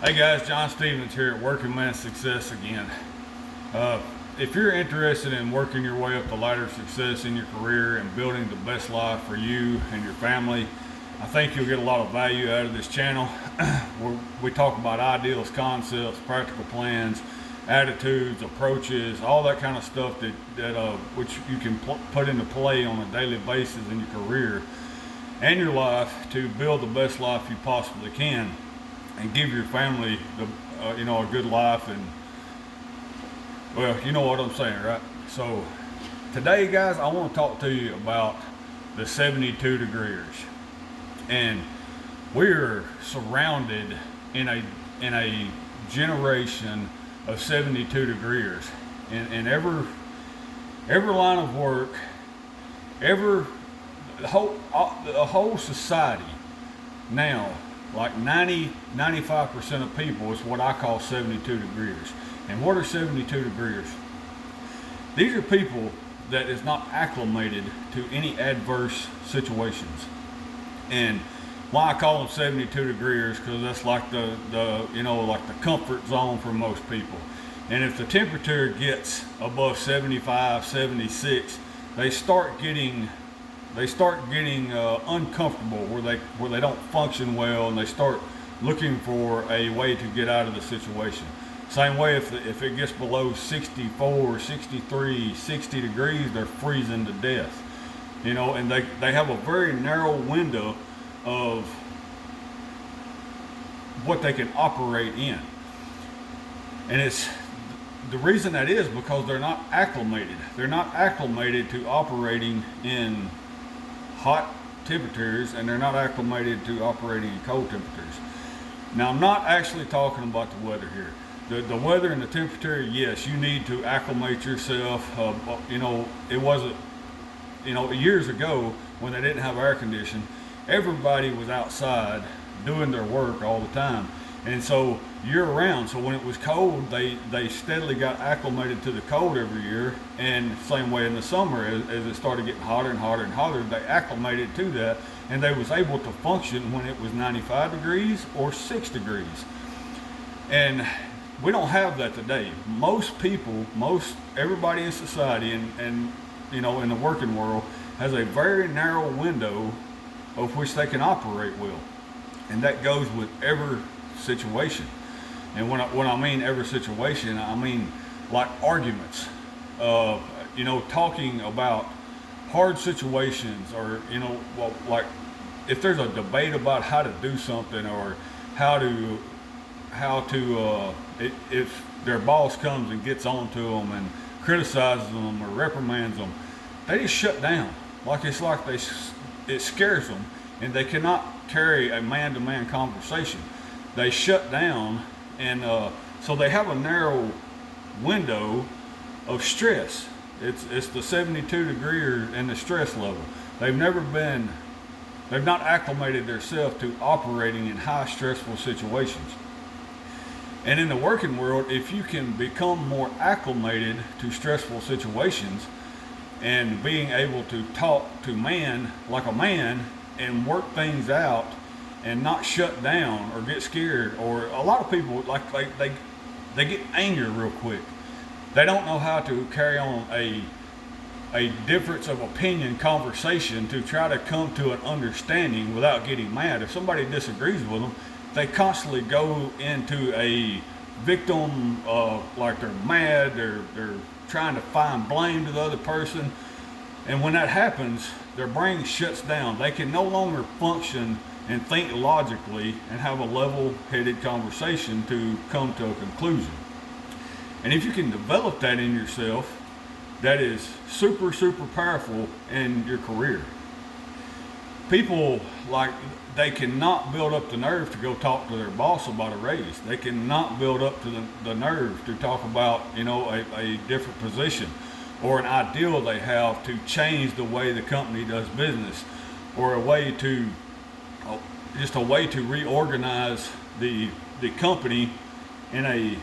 Hey guys, John Stevens here at Working Man Success again. If you're interested in working your way up the ladder of success in your career and building the best life for you and your family, I think you'll get a lot of value out of this channel. We talk about ideals, concepts, practical plans, attitudes, approaches, all that kind of stuff that which you can put into play on a daily basis in your career and your life to build the best life you possibly can and give your family a good life. And well, you know what I'm saying, right? So today, guys, I want to talk to you about the 72 degrees. And we're surrounded in a generation of 72 degrees. In every line of work, the whole society now, like 95% of people is what I call 72 degrees. And what are 72 degrees? These are people that is not acclimated to any adverse situations. And why I call them 72 degrees, because that's like the comfort zone for most people. And if the temperature gets above 75, 76, they start getting uncomfortable, where they don't function well, and they start looking for a way to get out of the situation. Same way, if it gets below 64, 63, 60 degrees, they're freezing to death. And they have a very narrow window of what they can operate in. And it's the reason that is because they're not acclimated. They're not acclimated to operating in hot temperatures, and they're not acclimated to operating in cold temperatures. Now, I'm not actually talking about the weather here. The weather and the temperature, yes, you need to acclimate yourself. It wasn't, years ago when they didn't have air conditioning, everybody was outside doing their work all the time. And so year round, so when it was cold, they steadily got acclimated to the cold every year. And same way in the summer, as it started getting hotter and hotter and hotter, they acclimated to that, and they was able to function when it was 95 degrees or 6 degrees. And we don't have that today. Most people, everybody in society and in the working world has a very narrow window of which they can operate well. And that goes with every situation. And when I mean every situation, I mean like arguments, talking about hard situations, or like if there's a debate about how to do something, or if their boss comes and gets onto them and criticizes them or reprimands them, they just shut down. It scares them, and they cannot carry a man-to-man conversation. They shut down, and so they have a narrow window of stress. It's the 72 degree and the stress level. They've not acclimated themselves to operating in high stressful situations. And in the working world, if you can become more acclimated to stressful situations and being able to talk to man like a man and work things out and not shut down or get scared, or a lot of people they get angry real quick. They don't know how to carry on a difference of opinion conversation to try to come to an understanding without getting mad. If somebody disagrees with them, they constantly go into a victim, like they're mad, they're trying to find blame to the other person. And when that happens, their brain shuts down. They can no longer function and think logically and have a level-headed conversation to come to a conclusion. And if you can develop that in yourself, that is super, super powerful in your career. People, they cannot build up the nerve to go talk to their boss about a raise. They cannot build up to the nerve to talk about, a different position or an ideal they have to change the way the company does business, or a way to reorganize the company in a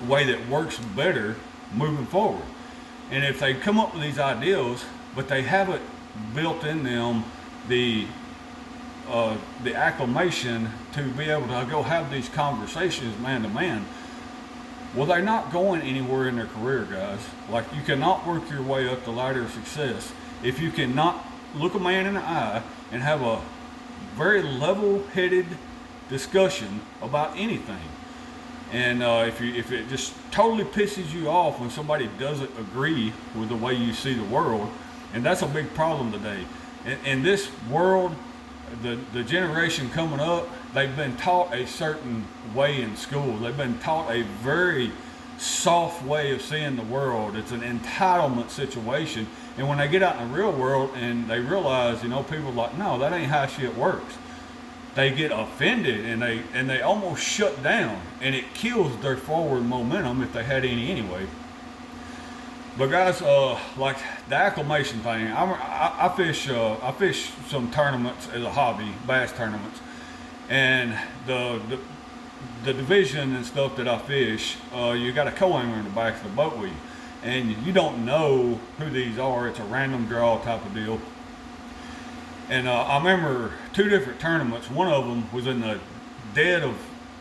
way that works better moving forward. And if they come up with these ideals, but they haven't built in them the the acclimation to be able to go have these conversations man to man. Well, they're not going anywhere in their career, guys. Like, you cannot work your way up the ladder of success if you cannot look a man in the eye and have a very level-headed discussion about anything. And if it just totally pisses you off when somebody doesn't agree with the way you see the world, and that's a big problem today. In this world, the generation coming up, they've been taught a certain way in school. They've been taught a very soft way of seeing the world. It's an entitlement situation. And when they get out in the real world and they realize, people are like, no, that ain't how shit works, they get offended and they almost shut down, and it kills their forward momentum if they had any anyway. But guys, like the acclimation thing, I fish some tournaments as a hobby, bass tournaments, and the division and stuff that I fish, you got a co-angler in the back of the boat with you, and you don't know who these are. It's a random draw type of deal. And I remember 2 different tournaments. One of them was in the dead of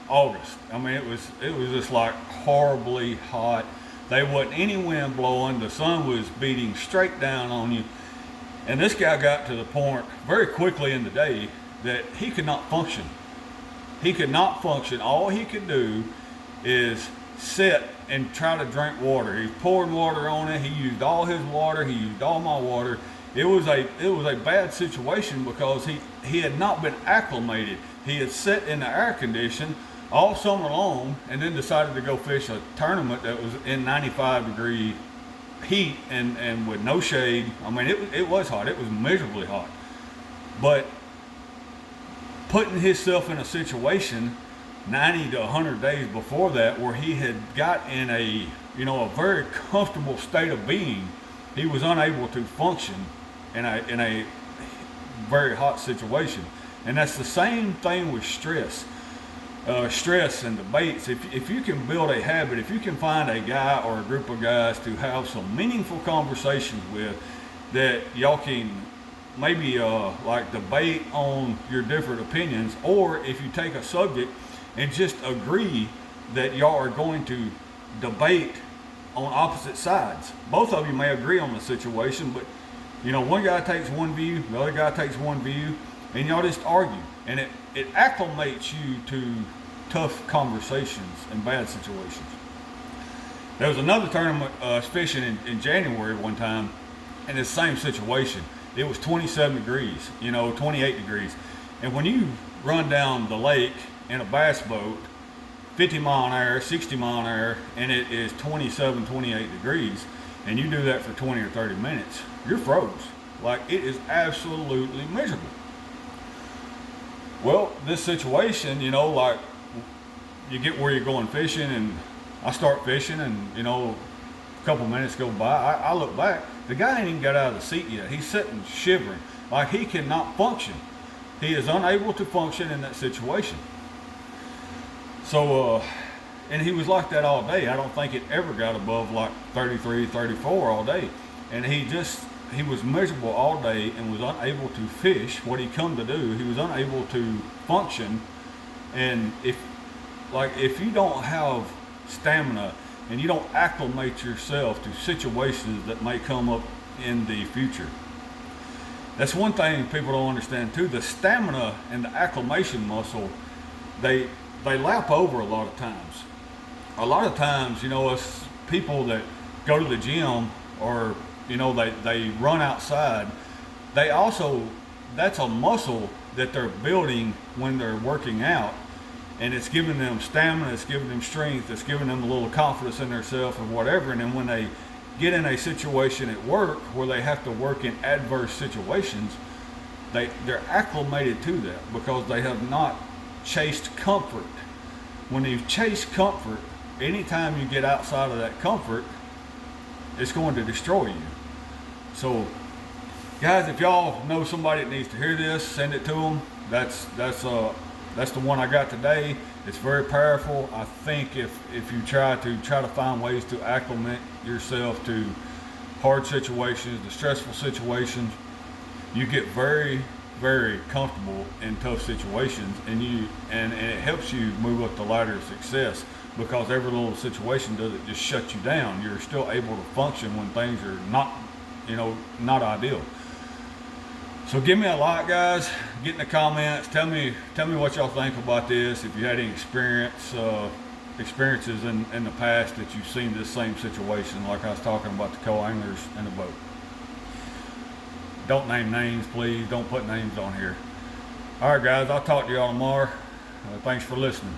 August. I mean, it was just like horribly hot. There wasn't any wind blowing. The sun was beating straight down on you. And this guy got to the point very quickly in the day that he could not function. He could not function. All he could do is sit and try to drink water. He poured water on it. He used all his water. He used all my water. It was a bad situation because he had not been acclimated. He had sat in the air condition all summer long and then decided to go fish a tournament that was in 95-degree heat and with no shade. I mean, it was hot. It was miserably hot. But putting himself in a situation 90 to 100 days before that where he had got in a very comfortable state of being, he was unable to function in a very hot situation. And that's the same thing with stress. Stress and debates. If you can build a habit, if you can find a guy or a group of guys to have some meaningful conversations with, that y'all can maybe like debate on your different opinions, or if you take a subject and just agree that y'all are going to debate on opposite sides. Both of you may agree on the situation, but one guy takes one view, the other guy takes one view, and y'all just argue. And it acclimates you to tough conversations and bad situations. There was another tournament fishing in January one time, and it's the same situation. It was 27 degrees, 28 degrees. And when you run down the lake in a bass boat, 50 mile an hour, 60 mile an hour, and it is 27, 28 degrees, and you do that for 20 or 30 minutes, you're froze. Like, it is absolutely miserable. Well, this situation, like, you get where you're going fishing, and I start fishing, and, a couple minutes go by, I look back, the guy ain't even got out of the seat yet. He's sitting shivering, like he cannot function. He is unable to function in that situation. So, and he was like that all day. I don't think it ever got above like 33, 34 all day. And he was miserable all day and was unable to fish what he come to do. He was unable to function. And if you don't have stamina and you don't acclimate yourself to situations that may come up in the future, that's one thing people don't understand too. The stamina and the acclimation muscle, they lap over a lot of times. A lot of times, us people that go to the gym or, they run outside, that's a muscle that they're building when they're working out. And it's giving them stamina, it's giving them strength, it's giving them a little confidence in themselves or whatever. And then when they get in a situation at work where they have to work in adverse situations, they're acclimated to that because they have not chased comfort. When you chase comfort, anytime you get outside of that comfort, it's going to destroy you. So, guys, if y'all know somebody that needs to hear this, send it to them. That's the one I got today. It's very powerful. I think if you try to find ways to acclimate yourself to hard situations, the stressful situations, you get very very comfortable in tough situations, and it helps you move up the ladder of success, because every little situation doesn't just shut you down. You're still able to function when things are not, not ideal. So give me a like, guys. Get in the comments. Tell me what y'all think about this. If you had any experiences in the past that you've seen this same situation, like I was talking about the co-anglers in the boat. Don't name names, please. Don't put names on here. All right, guys. I'll talk to y'all tomorrow. Thanks for listening.